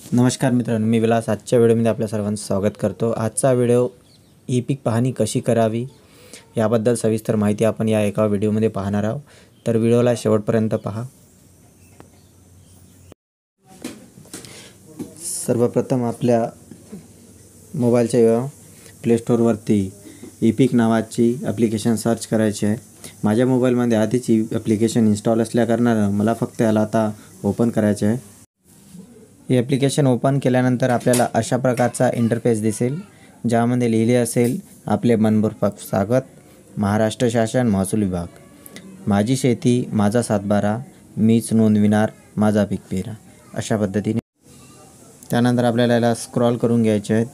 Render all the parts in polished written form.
नमस्कार मित्रांनो, मी विलास आजच्या व्हिडिओमध्ये आपल्या सर्वांचं स्वागत करतो। आजचा व्हिडिओ ई पीक पाहणी कशी करावी याबद्दल सविस्तर माहिती आपण या एका व्हिडिओमध्ये पाहणार आहोत, तर व्हिडिओला शेवटपर्यंत पहा। सर्वप्रथम आपल्या मोबाईलच्या प्ले स्टोअरवरती ई पीक नावाची ॲप्लिकेशन सर्च करायची आहे। माझ्या मोबाईलमध्ये आधीच ही ॲप्लिकेशन इन्स्टॉल असल्याकारणानं मला फक्त याला आता ओपन करायचे आहे। हे ॲप्लिकेशन ओपन केल्यानंतर आपल्याला अशा प्रकारचा इंटरफेस दिसेल, ज्यामध्ये लिहिले असेल आपले मनपूर्वक स्वागत, महाराष्ट्र शासन महसूल विभाग, माझी शेती माझा सातबारा, मीच नोंदविणार माझा पीक पेरा, अशा पद्धतीने। त्यानंतर आपल्याला याला स्क्रॉल करून घ्यायचे आहे।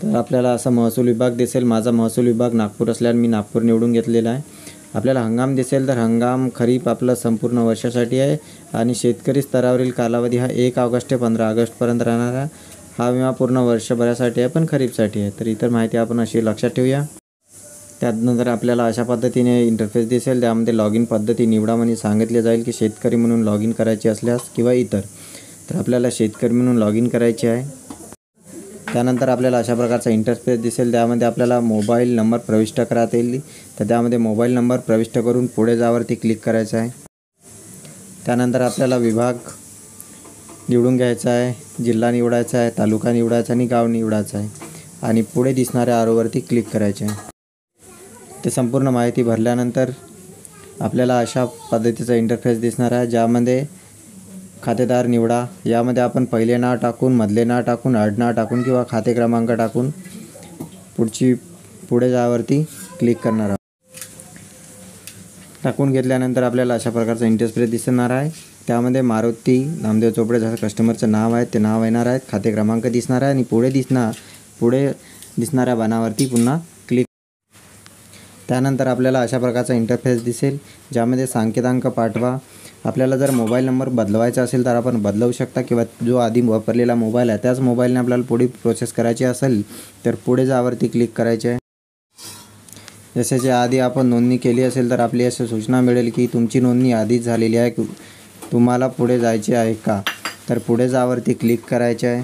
तर आपल्याला असा महसूल विभाग दिसेल। माझा महसूल विभाग नागपूर असल्याने मी नागपूर निवडून घेतलेला आहे। आपल्याला हंगाम दिसेल, तर हंगाम खरीप आपला संपूर्ण वर्षासाठी आहे आणि शेतकरी स्तरावरील कालावधी हा 1 ऑगस्ट ते 15 ऑगस्टपर्यंत राहणार आहे। हा विमा पूर्ण वर्षभरासाठी आहे, पण खरीपसाठी आहे। तर इतर माहिती आपण अशी लक्षात ठेवूया। त्यानंतर आपल्याला अशा पद्धतीने इंटरफेस दिसेल, त्यामध्ये लॉगिन पद्धती निवडा म्हणून सांगितले जाईल की शेतकरी म्हणून लॉगिन करायचे असल्यास किंवा इतर। तर आपल्याला शेतकरी म्हणून लॉगिन करायचे आहे। त्यानंतर आपल्याला अशा प्रकारचा इंटरफेस दिसेल, त्यामध्ये आपल्याला मोबाईल नंबर प्रविष्ट करता येईल। तर त्यामध्ये मोबाईल नंबर प्रविष्ट करून पुढे जावरती क्लिक करायचं आहे। त्यानंतर आपल्याला विभाग निवडून घ्यायचा आहे, जिल्हा निवडायचा आहे, तालुका निवडायचा आणि गाव निवडायचं आहे आणि पुढे दिसणाऱ्या आरोवरती क्लिक करायचे आहे। ते संपूर्ण माहिती भरल्यानंतर आपल्याला अशा पद्धतीचा इंटरफेस दिसणार आहे, ज्यामध्ये खातेदार निवडा। यामध्ये आपण पहिले नाव टाकून, मधले नाव टाकून, आडनाव टाकून किंवा खाते क्रमांक टाकून पुढे जावरती क्लिक करणार आहोत। टाकून घेतल्यानंतर आपल्याला अशा प्रकारचा इंटरफेस दिसणार आहे। त्यामध्ये मारुती नामदेव चोपडे जसं कस्टमरचं नाव आहे ते नाव येणार आहे, खाते क्रमांक दिसणार आहे आणि पुढे दिसणाऱ्या बाणावरती पुन्हा क्लिक। त्यानंतर आपल्याला अशा प्रकारचा इंटरफेस दिसेल, ज्यामध्ये संकेतांक पाठवा। आपल्याला जर मोबाईल नंबर बदलवायचा असेल तर आपण बदलवू शकता किंवा जो आधी वापरलेला मोबाईल आहे त्याच मोबाईलने आपल्याला पुढे प्रोसेस करायची असेल तर पुढे जावरती क्लिक करायचे आहे। जसे आधी आपण नोंदणी केली असेल तर आपली अशी सूचना मिळेल की तुमची नोंदणी आधीच झालेली आहे, तुम्हाला पुढे जायचे आहे का, तर पुढे जावरती क्लिक करायचे आहे।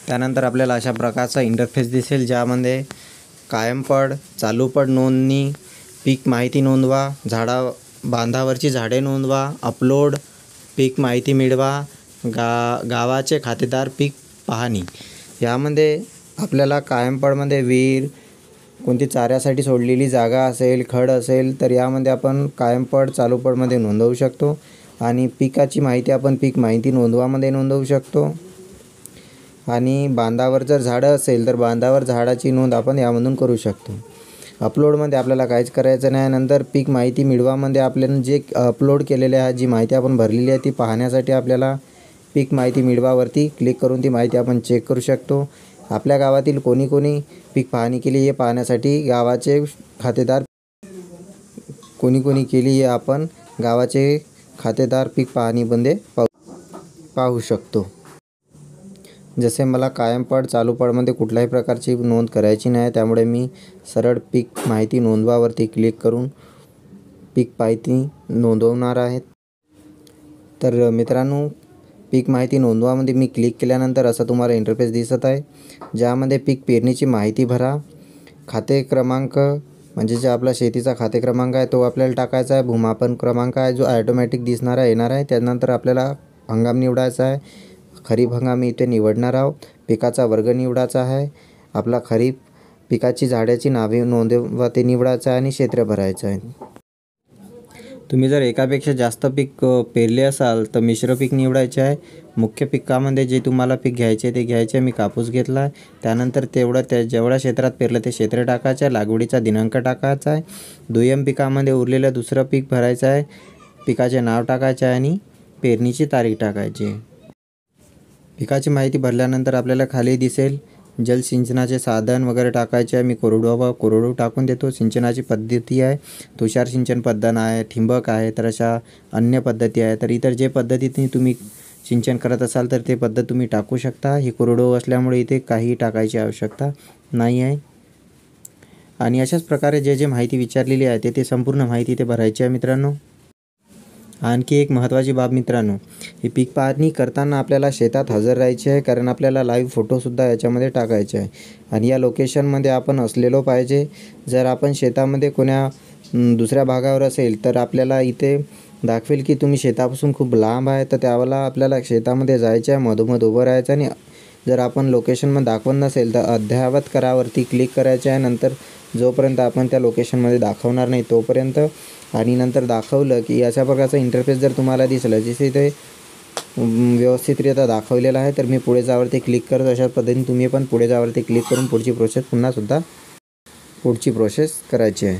त्यानंतर आपल्याला अशा प्रकारचा इंटरफेस दिसेल, ज्यामध्ये कायम पड, चालू पड नोंदणी, पीक माहिती नोंदवा, बांधावरची झाडे नोंदवा, अपलोड, पीक माहिती मिळवा, गावाचे खातेदार पीक पाहणी। यामध्ये आपल्याला कायम पडमध्ये विहीर, कोणती चाऱ्यासाठी सोडलेली जागा असेल, खड असेल तर यामध्ये आपण कायम पड, चालू पडमध्ये नोंदवू शकतो आणि पिकाची माहिती आपण पीक माहिती नोंदवामध्ये नोंदवू शकतो। आणि बांधावर जर झाडं असेल तर बांधावर झाडाची नोंद आपण यामधून करू शकतो। अपलोडमध्ये आपल्याला काहीच करायचं नाही। नंतर पीक माहिती मिळवामध्ये आपल्याला जे अपलोड केलेले आहे, जी माहिती आपण भरलेली आहे ती पाहण्यासाठी आपल्याला पीक माहिती मिळवावरती क्लिक करून ती माहिती आपण चेक करू शकतो। आपल्या गावातील कोणी पीक पाहणी केली हे पाहण्यासाठी गावाचे खातेदार कोणी केली हे आपण गावाचे खातेदार पीक पाहणीमध्ये पाहू शकतो। जसे मला कायम पड, चालू पडमध्ये कुठल्याही प्रकारची नोंद करायची नाही, त्यामुळे मी सरळ पीक माहिती नोंदवावरती क्लिक करून पीक माहिती नोंदवणार आहे। तर मित्रांनो, पीक माहिती नोंदवामध्ये मी क्लिक केल्यानंतर असा तुम्हाला इंटरफेस दिसत आहे, ज्यामध्ये पीक पेरणीची माहिती भरा, खाते क्रमांक म्हणजे जे आपला शेतीचा खाते क्रमांक आहे तो आपल्याला टाकायचा आहे, भूमापन क्रमांक आहे जो ऑटोमॅटिक येणार आहे। त्यानंतर आपल्याला हंगाम निवडायचा आहे, खरीप हंगाम इथे निवडणार आहोत, पिकाचा वर्ग निवडायचा आहे, आपला खरीप पिकाची झाडाची नावे नोंदवा ते निवडायचं आहे आणि क्षेत्र भरायचं आहे। तुम्ही जर एकापेक्षा जास्त पीक पेरले असाल तर मिश्र पीक निवडायचे आहे। मुख्य पिकामध्ये जे तुम्हाला पीक घ्यायचे ते घ्यायचे। मी कापूस घेतला आहे, त्यानंतर जेवढ्या क्षेत्रात पेरलं ते क्षेत्र टाकायचं आहे, लागवडीचा दिनांक टाकायचा आहे। दुय्यम पिकामध्ये उरलेलं दुसरं पीक भरायचं आहे, पिकाचे नाव टाकायचे आहे आणि पेरणीची तारीख टाकायची आहे। पिकाची माहिती भरल्यानंतर आपल्याला खाली दिसेल जलसिंचनाचे साधन वगैरे टाकायचे आहे। मी कोरडवाहू टाकून देतो। सिंचनाची पद्धती आहे, तुषार सिंचन पद्धत आहे, ठिंबक आहे, तर अशा अन्य पद्धती आहे। तर इतर जे पद्धतीने तुम्ही सिंचन करत असाल तर ते पद्धत तुम्ही टाकू शकता। ही कोरडवाहू असल्यामुळे इथे काही टाकायची आवश्यकता नाही आहे। आणि अशाच प्रकारे जे माहिती विचारलेली आहे ते संपूर्ण माहिती इथे भरायची आहे मित्रांनो। आणखी एक महत्त्वाची बाब मित्रांनो, ही पीक पाहणी करताना आपल्याला शेतात हजर राहायचे आहे, कारण आपल्याला लाईव्ह फोटोसुद्धा याच्यामध्ये टाकायचे आहे आणि या लोकेशनमध्ये आपण असलेलो पाहिजे. जर आपण शेतामध्ये कोण्या दुसऱ्या भागावर असेल तर आपल्याला इथे दाखवेल की तुम्ही शेतापासून खूप लांब आहे, तर त्यावेळेला आपल्याला शेतामध्ये जायचं आहे, मधोमध उभं राहायचं आणि जर आपण लोकेशनमध्ये दाखवत नसेल तर अद्ययावत करावरती क्लिक करायचे आहे. नंतर जोपर्यंत आपण त्या लोकेशनमध्ये दाखवणार नाही तोपर्यंत, आणि नंतर दाखवलं की अशा प्रकारचा इंटरफेस जर तुम्हाला दिसलं जिथे ते व्यवस्थितरित्या दाखवलेलं आहे, तर मी पुढे जावरती क्लिक करतो. अशा पद्धतीने तुम्ही पण पुढे जावरती क्लिक करून पुढची प्रोसेस करायची आहे.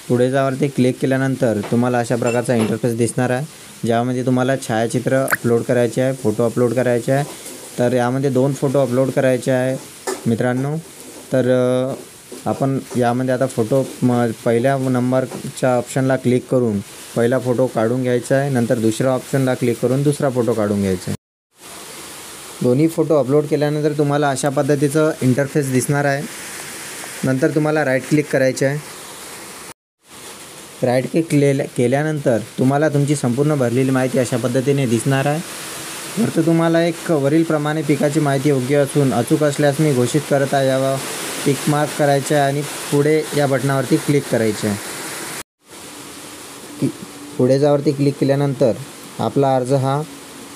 पुढे जावरती क्लिक केल्यानंतर तुम्हाला अशा प्रकारचा इंटरफेस दिसणार आहे, ज्यामध्ये तुम्हाला छायाचित्र अपलोड करायचे आहे, फोटो अपलोड करायचे आहे. तर यामध्ये 2 फोटो अपलोड करायचे आहे मित्रांनो. तर आपण यामध्ये आता फोटो पहिल्या नंबरच्या ऑप्शनला क्लिक करून पहिला फोटो काढून घ्यायचा आहे. नंतर दुसऱ्या ऑप्शनला क्लिक करून दुसरा फोटो काढून घ्यायचा आहे. दोन्ही फोटो अपलोड केल्यानंतर तुम्हाला अशा पद्धतीचं इंटरफेस दिसणार आहे. नंतर तुम्हाला राईट क्लिक करायचे आहे. राईट क्लिक केल्यानंतर तुम्हाला तुमची संपूर्ण भरलेली माहिती अशा पद्धतीने दिसणार आहे. वरती तुम्हाला एक वरीलप्रमाणे पिकाची माहिती योग्य असून अचूक असल्यास मी घोषित करत आहे यावर टिक मार्क करायचे आहे आणि पुढे या बटनावरती क्लिक करायचे आहे. पुढे जावरती क्लिक केल्यानंतर आपला अर्ज हा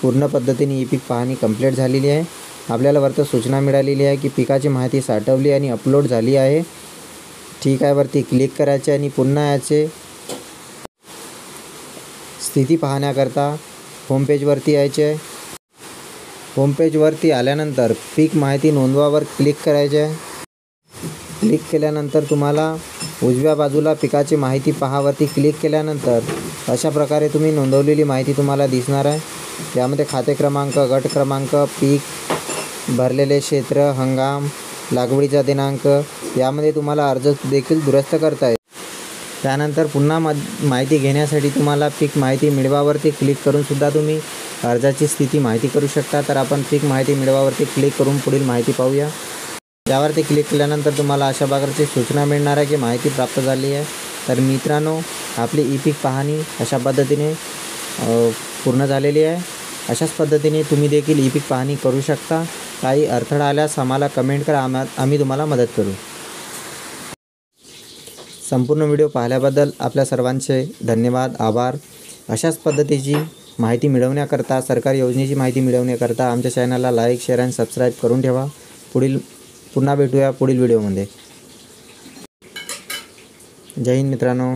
पूर्ण पद्धतीने ई पीक पाहणी कंप्लीट झालेली आहे. आपल्याला वरती सूचना मिळालेली आहे की पिकाची माहिती साठवली आणि अपलोड झाली आहे. ठीक आहे वरती क्लिक करायचे आणि पुन्हा याचे स्थिती पाहण्याकरता होमपेजवरती यायचे आहे. होमपेजवरती आल्यानंतर पीक माहिती नोंदवावर क्लिक करायचे आहे. क्लिक केल्यानंतर तुम्हाला उजव्या बाजूला पिकाची माहिती पहावरती क्लिक केल्यानंतर अशा प्रकारे तुम्ही नोंदवलेली माहिती तुम्हाला दिसणार आहे. यामध्ये खाते क्रमांक, गट क्रमांक, पीक, भरलेले क्षेत्र, हंगाम, लागवडीचा दिनांक, यामध्ये तुम्हाला अर्ज देखील दुरुस्त करता येईल. त्यानंतर पुन्हा माहिती घेण्यासाठी तुम्हाला पीक माहिती मिळवावरती क्लिक करून सुद्धा तुम्ही अर्जाची स्थिती माहिती करू शकता. तर आपण पीक माहिती मिळवावरती क्लिक करून पुढील माहिती पाहूया. यावरती क्लिक केल्यानंतर तुम्हाला अशा प्रकारची सूचना मिळणार आहे की माहिती प्राप्त झाली आहे. तर मित्रांनो, आपली ई पीक पाहणी अशा पद्धतीने पूर्ण झालेली आहे. अशाच पद्धतीने तुम्ही देखील ई पीक पाहणी करू शकता. काही अडथळा आल्यास आम्हाला कमेंट करा, आम्ही तुम्हाला मदत करू. संपूर्ण व्हिडिओ पाहिल्याबद्दल आपल्या सर्वांचे धन्यवाद, आभार. अशाच पद्धतीची माहिती मिळवण्याकरता, सरकारी योजनेची माहिती मिळवण्याकरता आमच्या चॅनलला लाईक, शेअर आणि सबस्क्राईब करून ठेवा. पुन्हा भेटूया पुढील व्हिडिओमध्ये. जय हिंद मित्रांनो.